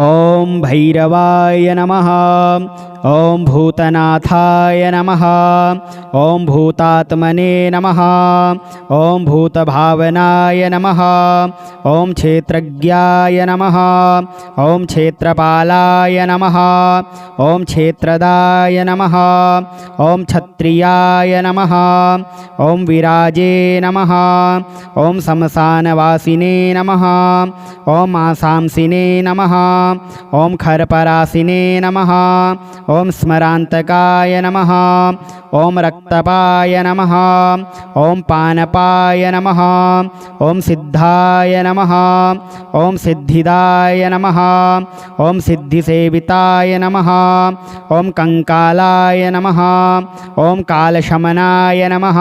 ॐ भैरवाय नमः। ॐ भूतनाथाय नमः। ॐ भूतात्मने नमः। ॐ भूतभावनाय नमः। ॐ क्षेत्रज्ञाय नमः। ॐ क्षेत्रपालाय नमः। ॐ क्षेत्रदाय नमः। ॐ क्षत्रियाय नमः। ॐ विराजे नमः। ॐ शमशानवासिने नमः। ॐ आसांसिने नमः। ॐ खरपरासिने नमः। ॐ स्मरान्तकाय नमः। ॐ रक्तपाय नमः। ॐ पानपाय नमः। ॐ सिद्धाय नमः। ॐ सिद्धिदाय नमः। ॐ सिद्धिसेविताय नमः। ॐ कंकालाय नमः। ॐ कालशमनाय नमः।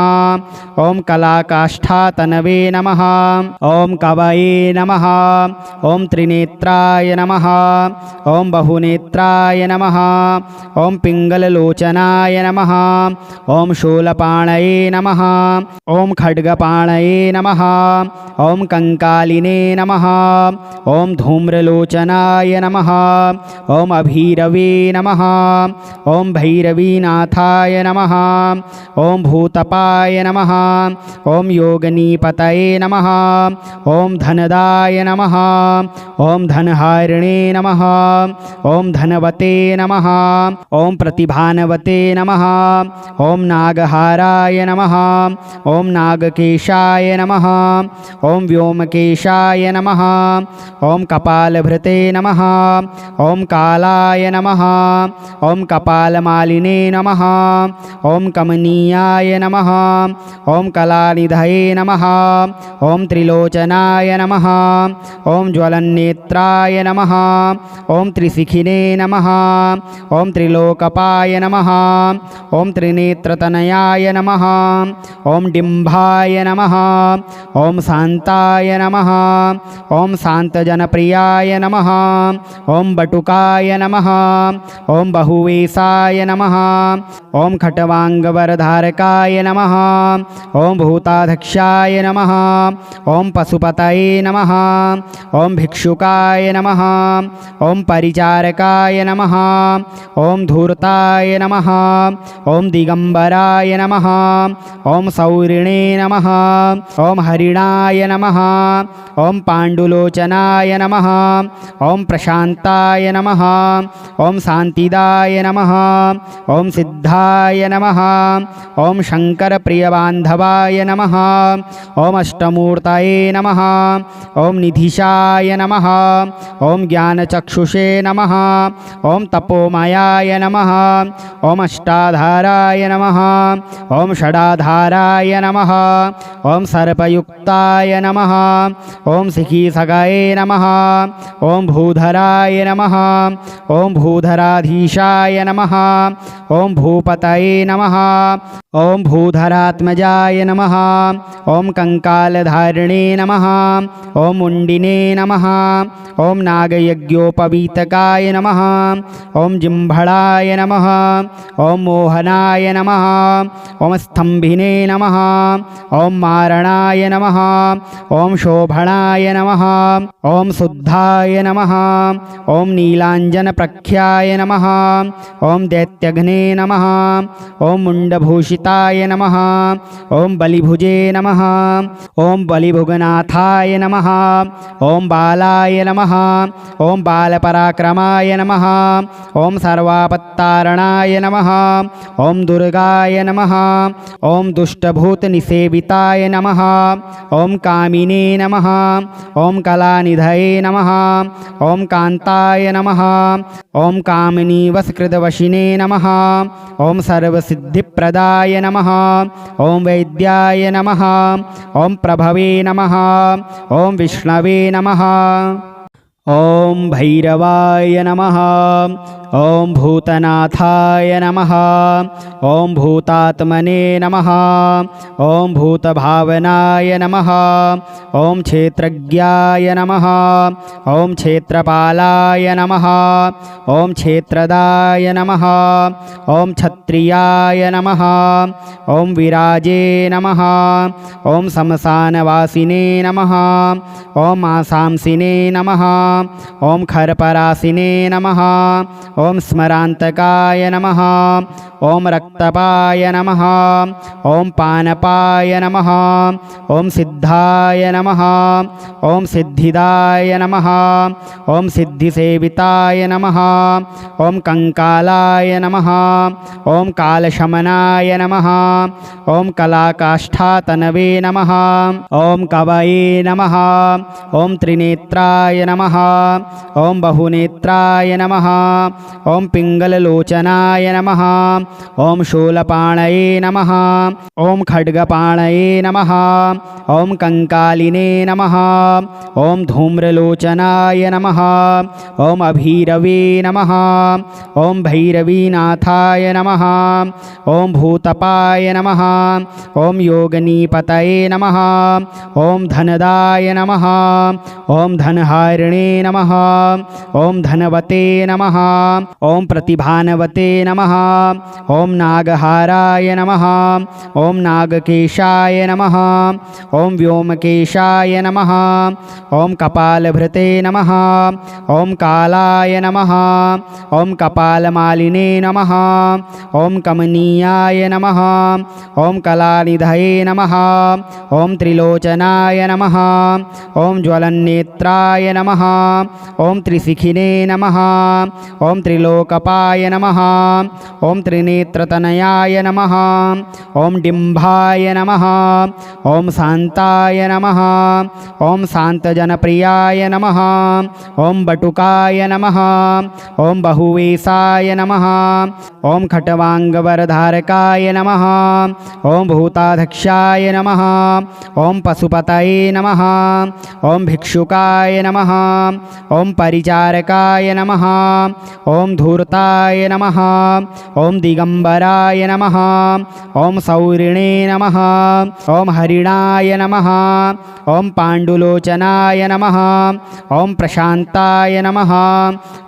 ॐ कलाकाष्ठातनवे नमः। ॐ कवये नमः। ॐ त्रिनेत्राय नमः। ॐ बहुनेत्राय नमः। ॐ पिङ्गललोचनाय नमः। ॐ शूलपाणये नमः। ॐ खड्गपाणये नमः। ॐ कंकालिने नमः। ॐ धूम्रलोचनाय नमः। ॐ अभीरवे नमः। ॐ भैरवीनाथाय नमः। ॐ भूतपाय नमः। ॐ योगनीपतये नमः। ॐ धनदाय नमः। ॐ धनहारिणे नमः। ॐ धनवते नमः। ॐ प्रतिभानवते नमः। ॐ नागहाराय नमः। ॐ नागकेशाय नमः। ॐ व्योमकेशाय नमः। ॐ कपालभृते नमः। ॐ कालाय नमः। ॐ कपालमालिने नमः। ॐ कमनीयाय नमः। ॐ कलानिधये नमः। ॐ त्रिलोचनाय नमः। ॐ ज्वलन्नेत्राय नमः। ॐ त्रिशिखिने नमः। ॐ त्रिलोकपाय नमः। ॐ त्रिनेत्रतनयाय नमः। ॐ डिम्भाय नमः। ॐ शान्ताय नमः। ॐ शान्तजनप्रियाय नमः। ॐ बटुकाय नमः। ॐ बहुवेशाय नमः। ॐ खट्वाङ्गवरधारकाय नमः। ॐ भूताध्यक्षाय नमः। ॐ पशुपतये नमः। ॐ भिक्षुकाय नमः। ॐ परिचारकाय नमः। ॐ धूर्ताय नमः। ॐ दिगंबराय नमः। ॐ सौरिणे नमः। ॐ हरिणाय नमः। ॐ पाण्डुलोचनाय नमः। ॐ प्रशान्ताय नमः। ॐ शान्तिदाय नमः। ॐ सिद्धाय नमः। ॐ शङ्करप्रियबान्धवाय नमः। ॐ अष्टमूर्तये नमः। ॐ निधिशाय नमः। ॐ ज्ञानचक्षुषे नमः। ॐ तपोमयाय नमः। ॐ अष्टाधाराय नमः। ॐ षडाधाराय नमः। ॐ सर्पयुक्ताय नमः। ॐ शिखीसगये नमः। ॐ भूधराय नमः। ॐ भूधराधीशाय नमः। ॐ भूपतये नमः। ॐ भूधरात्मजाय नमः। ॐ कंकालधारिणे नमः। ॐ मुण्डिने नमः। ॐ नागयज्ञोपवीतकाय नमः। ॐ जिह्वळाय नमः। ॐ मोहनाय नमः। ॐ स्तंभिने नमः। ॐ मारणाय नमः। ॐ शोभणाय नमः। ॐ शुद्धाय नमः। ॐ नीलाञ्जनप्रख्याय नमः। ॐ दैत्यघ्ने नमः। ॐ मुण्डभूषिताय नमः। ॐ बलिभुजे नमः। ॐ बलिभुगनाथाय नमः। ॐ बालाय नमः। ॐ बालपराक्रमाय नमः। ॐ सर्वापत्तारणाय नमः। ॐ दुर्गाय नमः। ॐ दुष्टभूतनिसेविताय नमः। ॐ कामिने नमः। ॐ कलानिधये नमः। ॐ कान्ताय नमः। ॐ कामिनीवशकृतवशिने नमः। ॐ सर्वसिद्धिप्रदाय नमः। ॐ वैद्याय नमः। ॐ प्रभवे नमः। ॐ विष्णवे नमः। ॐ भैरवाय नमः। ॐ भूतनाथाय नमः। ॐ भूतात्मने नमः। ॐ भूतभावनाय नमः। ॐ क्षेत्रज्ञाय नमः। ॐ क्षेत्रपालाय नमः। ॐ क्षेत्रदाय नमः। ॐ क्षत्रियाय नमः। ॐ विराजे नमः। ॐ शमशानवासिने नमः। ॐ आसांसिने नमः। ॐ खरपरासिने नमः ॐ स्मरान्तकाय नमः ॐ रक्तपाय नमः ॐ पानपाय नमः ॐ सिद्धाय नमः ॐ सिद्धिदाय नमः ॐ सिद्धिसेविताय नमः ॐ कंकालाय नमः ॐ कालशमनाय नमः ॐ कलाकाष्ठातनवे नमः ॐ कवये नमः ॐ त्रिनेत्राय नमः ॐ बहुनेत्राय नमः ॐ पिङ्गललोचनाय नमः ॐ शूलपाणये नमः ॐ खड्गपाणये नमः ॐ कंकालिने नमः ॐ धूम्रलोचनाय नमः ॐ अभीरवे नमः ॐ भैरवीनाथाय नमः ॐ भूतपाय नमः ॐ योगनीपतये नमः ॐ धनदाय नमः ॐ धनहारिणे नमः ॐ धनवते नमः ॐ प्रतिभानवते नमः ॐ नागहाराय नमः ॐ नागकेशाय नमः ॐ व्योमकेशाय नमः ॐ कपालभृते नमः ॐ कालाय नमः ॐ कपालमालिने नमः ॐ कमनीयाय नमः ॐ कलानिधये नमः ॐ त्रिलोचनाय नमः ॐ ज्वलन्नेत्राय नमः ॐ त्रिशिखिने नमः ॐ त्रिलोकपाय नमः ॐ त्रिनेत्रतनयाय नमः ॐ डिम्भाय नमः ॐ शान्ताय नमः ॐ शान्तजनप्रियाय नमः ॐ बटुकाय नमः ॐ बहुवेशाय नमः ॐ खट्वाङ्गवरधारकाय नमः ॐ भूताध्यक्षाय नमः ॐ पशुपतये नमः ॐ भिक्षुकाय नमः ॐ परिचारकाय नमः ॐ धूर्ताय नमः ॐ दिगम्बराय नमः ॐ सौरिणे नमः ॐ हरिणाय नमः ॐ पाण्डुलोचनाय नमः ॐ प्रशान्ताय नमः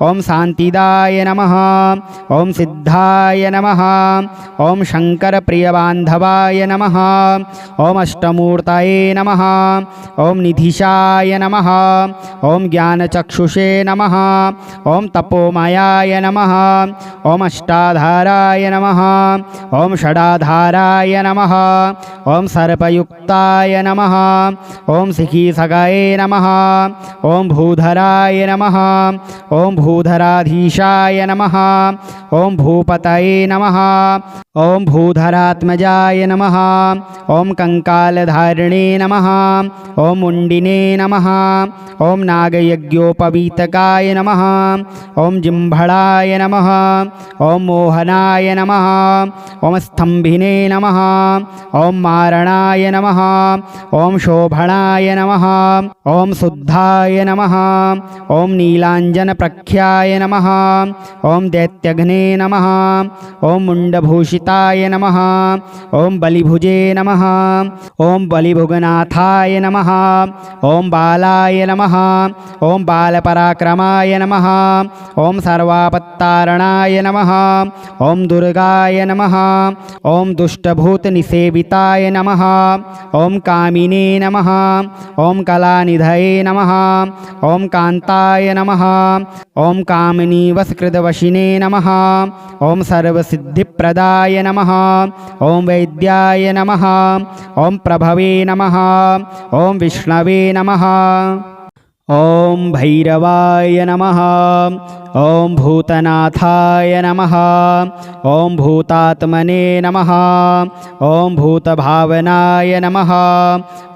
ॐ शान्तिदाय नमः ॐ सिद्धाय नमः ॐ शङ्करप्रियबान्धवाय नमः ॐ अष्टमूर्तये नमः ॐ निधिशाय नमः ॐ ज्ञानचक्षुषे नमः ॐ तपोमयाय नमः ॐ अष्टाधाराय नमः ॐ षडाधाराय नमः ॐ सर्पयुक्ताय नमः ॐ शिखीसगये नमः ॐ भूधराय नमः ॐ भूधराधीशाय नमः ॐ भूपतये नमः ॐ भूधरात्मजाय नमः ॐ कंकालधारिणे नमः ॐ मुण्डिने नमः ॐ नागयज्ञोपवीतकाय नमः ॐ जिह्वळाय नमः ॐ मोहनाय नमः ॐ स्तम्भिने नमः ॐ मारणाय नमः ॐ शोभणाय नमः ॐ शुद्धाय नमः ॐ नीलाञ्जनप्रख्याय नमः ॐ दैत्यघ्ने नमः ॐ मुण्डभूषिताय नमः ॐ बलिभुजे नमः ॐ बलिभुगनाथाय नमः ॐ बालाय नमः ॐ बालपराक्रमाय नमः ॐ सर्वापत्तारणाय नमः ॐ दुर्गाय नमः ॐ दुष्टभूतनिसेविताय नमः ॐ कामिने नमः ॐ कलानिधये नमः ॐ कान्ताय नमः ॐ कामिनीवस्कृतवशिने नमः ॐ सर्वसिद्धिप्रदाय नमः ॐ वैद्याय नमः ॐ प्रभवे नमः ॐ विष्णवे नमः ॐ भैरवाय नमः ॐ भूतनाथाय नमः ॐ भूतात्मने नमः ॐ भूतभावनाय नमः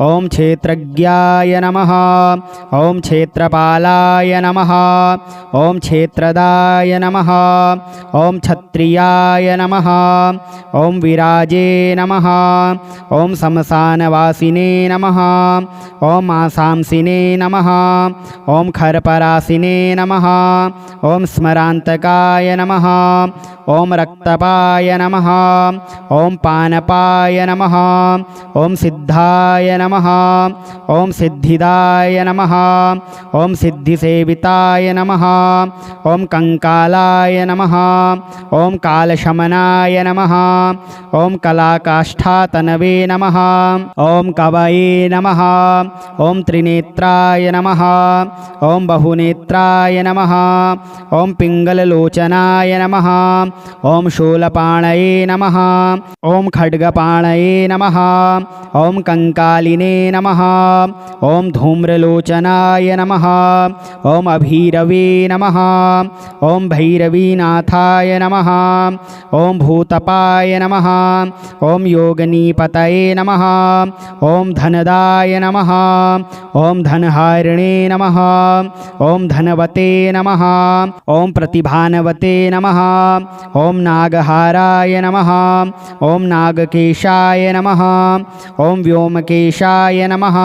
ॐ क्षेत्रज्ञाय नमः ॐ क्षेत्रपालाय नमः ॐ क्षेत्रदाय नमः ॐ क्षत्रियाय नमः ॐ विराजे नमः ॐ शमशानवासिने नमः ॐ आशांसिने नमः ॐ खरपरासिने नमः ॐ स्मरान्तकाय नमः ॐ रक्तपाय नमः ॐ पानपाय नमः ॐ सिद्धाय नमः ॐ सिद्धिदाय नमः ॐ सिद्धिसेविताय नमः ॐ कंकालाय नमः ॐ कालशमनाय नमः ॐ कलाकाष्ठातनवे नमः ॐ कवये नमः ॐ त्रिनेत्राय नमः ॐ बहुनेत्राय नमः ॐ पिङ्गललोचनाय नमः ॐ शूलपाणये नमः ॐ खड्गपाणये नमः ॐ कंकालिने नमः ॐ धूम्रलोचनाय नमः ॐ अभीरवे नमः ॐ भैरवीनाथाय नमः ॐ भूतपाय नमः ॐ योगनीपतये नमः ॐ धनदाय नमः ॐ धनहारिणे नमः ॐ धनवते नमः ॐ प्रतिभानवते नमः ॐ नागहाराय नमः ॐ नागकेशाय नमः ॐ व्योमकेशाय नमः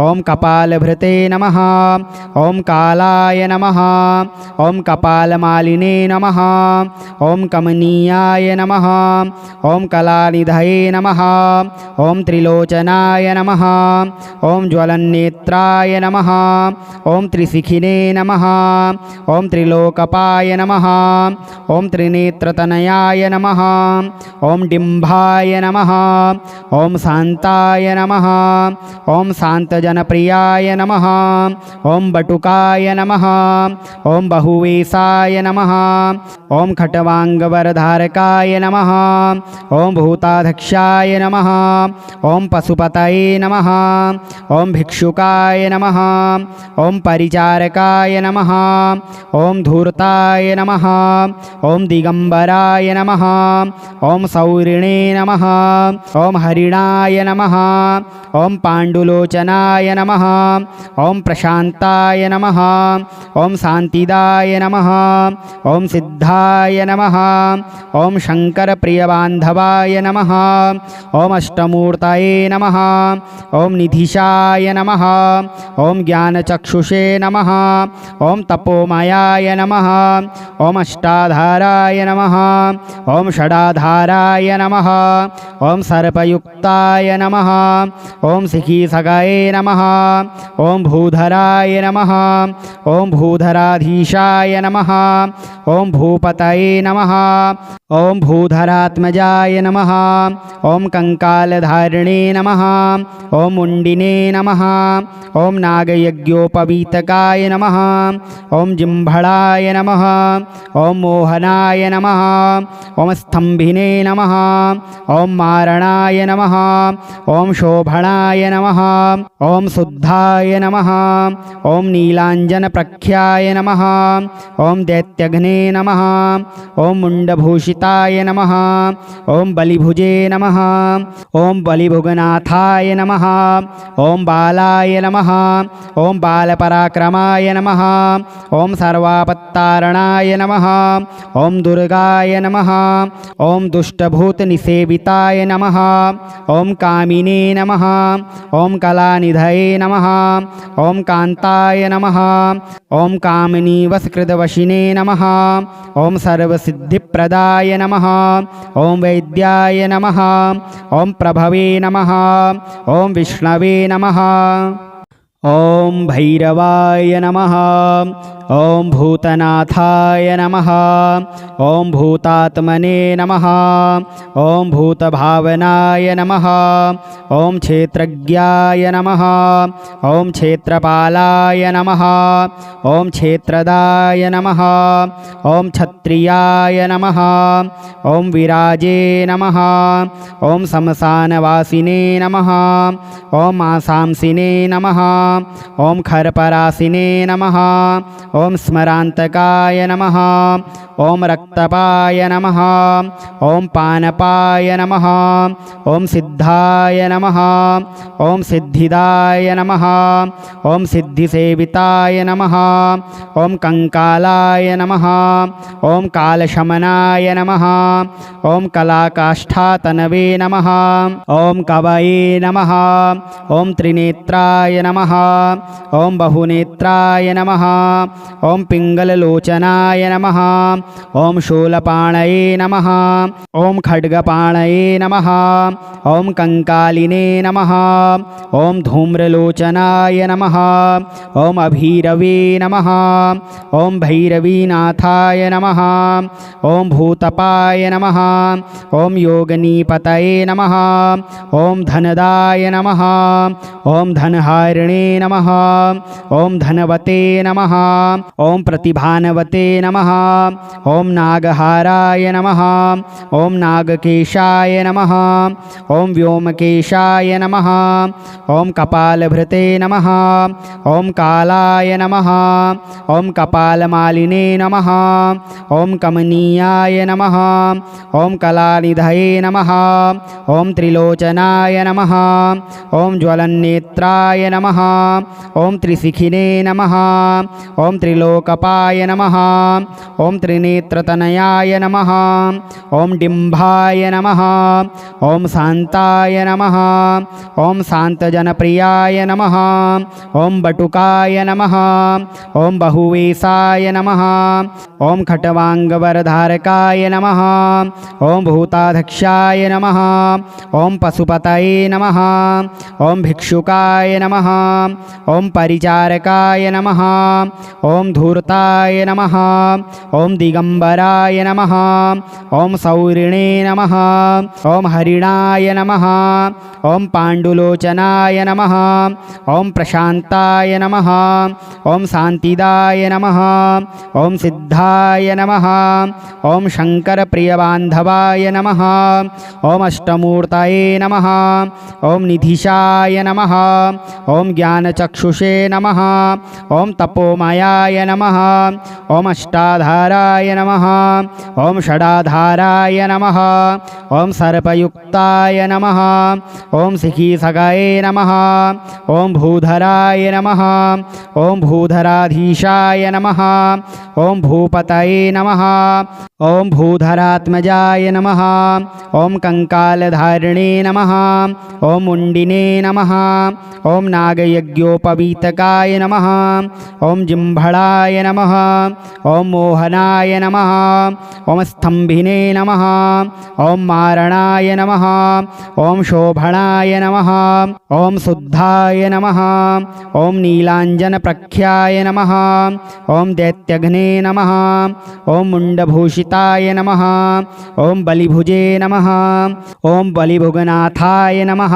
ॐ कपालभृते नमः ॐ कालाय नमः ॐ कपालमालिने नमः ॐ कमनीयाय नमः ॐ कलानिधये नमः ॐ त्रिलोचनाय नमः ॐ ज्वलन्नेत्राय नमः ॐ त्रिशिखिने नमः ॐ त्रिलोकपाय नमः ॐ त्रिनेत्रतनयाय नमः ॐ डिम्भाय नमः ॐ शान्ताय नमः ॐ शान्तजनप्रियाय नमः ॐ बटुकाय नमः ॐ बहुवेशाय नमः ॐ खट्वाङ्गवरधारकाय नमः ॐ भूताध्यक्षाय नमः ॐ पशुपतये नमः ॐ भिक्षुकाय नमः ॐ परिचारकाय नमः ॐ धूर्ताय नमः ॐ दिगंबराय नमः ॐ सौरिणे नमः ॐ हरिणाय नमः ॐ पाण्डुलोचनाय नमः ॐ प्रशान्ताय नमः ॐ शान्तिदाय नमः ॐ सिद्धाय नमः ॐ शङ्करप्रियबान्धवाय नमः ॐ अष्टमूर्तये नमः ॐ निधिशाय नमः ॐ ज्ञानचक्षुषे नमः ॐ तपोमयाय नमः ॐ अष्टाधाराय नमः ॐ षडाधाराय नमः ॐ सर्पयुक्ताय नमः ॐ शिखीसगये नमः ॐ भूधराय नमः ॐ भूधराधीशाय नमः ॐ भूपतये नमः ॐ भूधरात्मजाय नमः ॐ कंकालधारिणे नमः ॐ मुण्डिने नमः ॐ नागयज्ञोपवीतकाय नमः ॐ जिह्वळाय नमः ॐ मोहनाय नमः ॐ स्तंभिने नमः ॐ मारणाय नमः ॐ शोभणाय नमः ॐ शुद्धाय नमः ॐ नीलाञ्जनप्रख्याय नमः ॐ दैत्यघ्ने नमः ॐ मुण्डभूषिताय नमः ॐ बलिभुजे नमः ॐ बलिभुगनाथाय नमः ॐ बालाय नमः ॐ बालपराक्रमाय नमः ॐ सर्वापत्तारणाय नमः ॐ दुर्गाय नमः ॐ दुष्टभूतनिसेविताय नमः ॐ कामिने नमः ॐ कलानिधये नमः ॐ कान्ताय नमः ॐ कामिनीवशकृतवशिने नमः ॐ सर्वसिद्धिप्रदाय नमः ॐ वैद्याय नमः ॐ प्रभवे नमः ॐ विष्णवे नमः ॐ भैरवाय नमः ॐ भूतनाथाय नमः ॐ भूतात्मने नमः ॐ भूतभावनाय नमः ॐ क्षेत्रज्ञाय नमः ॐ क्षेत्रपालाय नमः ॐ क्षेत्रदाय नमः ॐ क्षत्रियाय नमः ॐ विराजे नमः ॐ शमशानवासिने नमः ॐ आशांसिने नमः ॐ खरपरासिने नमः ॐ स्मरान्तकाय नमः ॐ रक्तपाय नमः ॐ पानपाय नमः ॐ सिद्धाय नमः ॐ सिद्धिदाय नमः ॐ सिद्धिसेविताय नमः ॐ कंकालाय नमः ॐ कालशमनाय नमः ॐ कलाकाष्ठातनवे नमः ॐ कवये नमः ॐ त्रिनेत्राय नमः ॐ बहुनेत्राय नमः ॐ पिङ्गललोचनाय नमः ॐ शूलपाणये नमः ॐ खड्गपाणये नमः ॐ कंकालिने नमः ॐ धूम्रलोचनाय नमः ॐ अभीरवे नमः ॐ भैरवीनाथाय नमः ॐ भूतपाय नमः ॐ योगनीपतये नमः ॐ धनदाय नमः ॐ धनहारिणे नमः ॐ धनवते नमः ॐ प्रतिभानवते नमः ॐ नागहाराय नमः ॐ नागकेशाय नमः ॐ व्योमकेशाय नमः ॐ कपालभृते नमः ॐ कालाय नमः ॐ कपालमालिने नमः ॐ कमनीयाय नमः ॐ कलानिधये नमः ॐ त्रिलोचनाय नमः ॐ ज्वलन्नेत्राय नमः ॐ त्रिशिखिने नमः ॐ त्रिलोकपाय नमः ॐ त्रिनेत्रतनयाय नमः ॐ डिम्भाय नमः ॐ शान्ताय नमः ॐ शान्तजनप्रियाय नमः ॐ बटुकाय नमः ॐ बहुवेशाय नमः ॐ खट्वाङ्गवरधारकाय नमः ॐ भूताध्यक्षाय नमः ॐ पशुपतये नमः ॐ भिक्षुकाय नमः ॐ परिचारकाय नमः ॐ धूर्ताय नमः ॐ दिगंबराय नमः ॐ सौरिणे नमः ॐ हरिणाय नमः ॐ पाण्डुलोचनाय नमः ॐ प्रशान्ताय नमः ॐ शान्तिदाय नमः ॐ सिद्धाय नमः ॐ शङ्करप्रियबान्धवाय नमः ॐ अष्टमूर्तये नमः ॐ निधिशाय नमः ॐ ज्ञानचक्षुषे नमः ॐ तपोमयाय नमः ॐ अष्टाधाराय नमः ॐ षडाधाराय नमः ॐ सर्पयुक्ताय नमः ॐ शिखीसगये नमः ॐ भूधराय नमः ॐ भूधराधीशाय नमः ॐ भूपतये नमः ॐ भूधरात्मजाय नमः ॐ कंकालधारिणे नमः ॐ मुण्डिने नमः ॐ नागयज्ञोपवीतकाय नमः ॐ जिह्वळाय नमः ॐ मोहनाय नमः ॐ स्तंभिने नमः ॐ मारणाय नमः ॐ शोभणाय नमः ॐ शुद्धाय नमः ॐ नीलाञ्जनप्रख्याय नमः ॐ दैत्यघ्ने नमः ॐ मुण्डभूषिताय नमः ॐ बलिभुजे नमः ॐ बलिभुगनाथाय नमः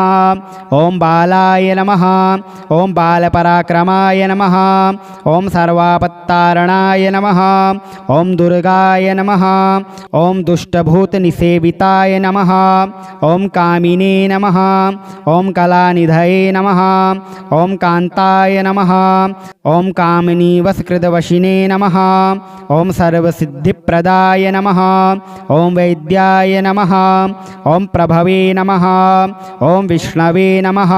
ॐ बालाय नमः ॐ बालपराक्रमाय नमः ॐ सर्वापत्तारणाय नमः ॐ दुर्गाय नमः ॐ दुष्टभूतनिसेविताय नमः ॐ कामिने नमः ॐ कलानिधये नमः ॐ कान्ताय नमः ॐ कामिनीवशकृतवशिने नमः ॐ सर्वसिद्धिप्रदाय नमः ॐ वैद्याय नमः ॐ प्रभवे नमः ॐ विष्णवे नमः।